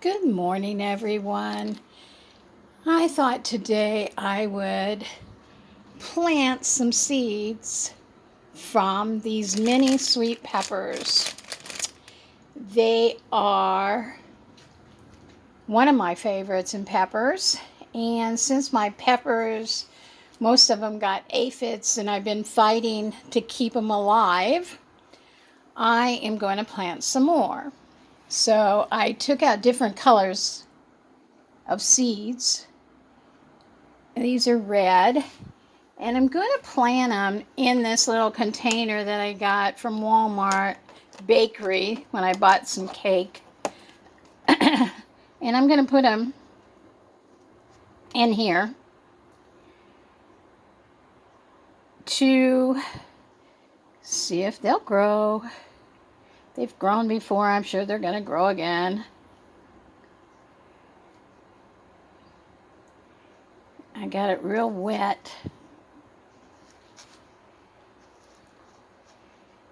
Good morning, everyone. I thought today I would plant some seeds from these mini sweet peppers. They are one of my favorites in peppers, and since my peppers, most of them got aphids and I've been fighting to keep them alive, I am going to plant some more. So I took out different colors of seeds. These are red, and I'm going to plant them in this little container that I got from Walmart bakery when I bought some cake. And I'm going to put them in here to see if they'll grow. They've grown before. I'm sure they're going to grow again. I got it real wet.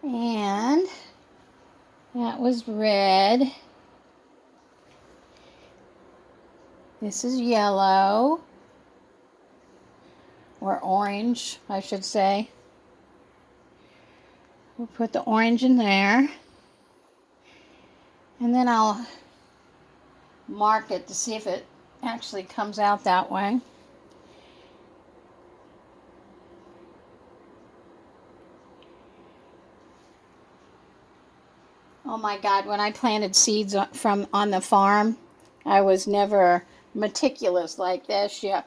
And that was red. This is yellow. Or orange, I should say. We'll put the orange in there. And then I'll mark it to see if it actually comes out that way. Oh my God, when I planted seeds on the farm, I was never meticulous like this. You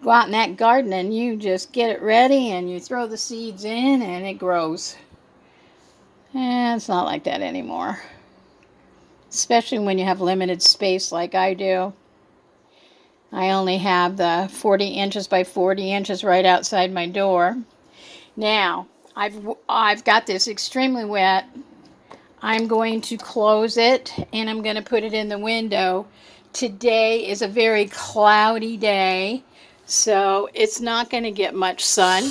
go out in that garden and you just get it ready and you throw the seeds in and it grows. And it's not like that anymore. Especially when you have limited space like I do. I only have the 40 inches by 40 inches right outside my door. Now, I've got this extremely wet. I'm going to close it and I'm going to put it in the window. Today is a very cloudy day, so it's not going to get much sun.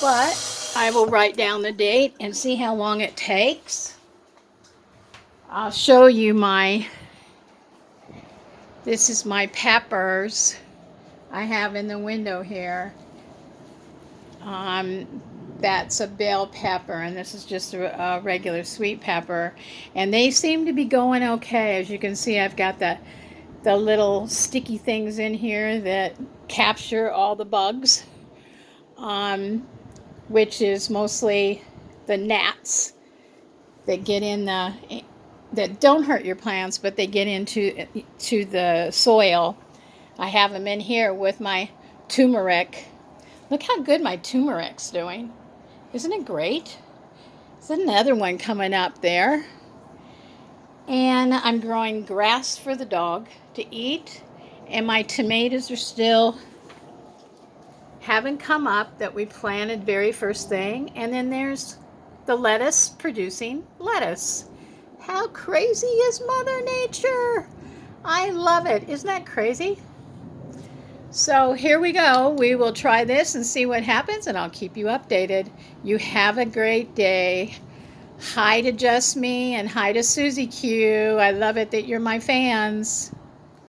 But I will write down the date and see how long it takes. I'll show you this is my peppers I have in the window here. That's a bell pepper, and this is just a regular sweet pepper. And they seem to be going okay. As you can see, I've got the little sticky things in here that capture all the bugs, which is mostly the gnats that get in that don't hurt your plants, but they get into the soil. I have them in here with my turmeric. Look how good my turmeric's doing. Isn't it great? There's another one coming up there. And I'm growing grass for the dog to eat. And my tomatoes are still haven't come up that we planted very first thing. And then there's the lettuce producing lettuce. How crazy is Mother Nature? I love it. Isn't that crazy? So here we go. We will try this and see what happens, and I'll keep you updated. You have a great day. Hi to Just Me and hi to Susie Q. I love it that you're my fans.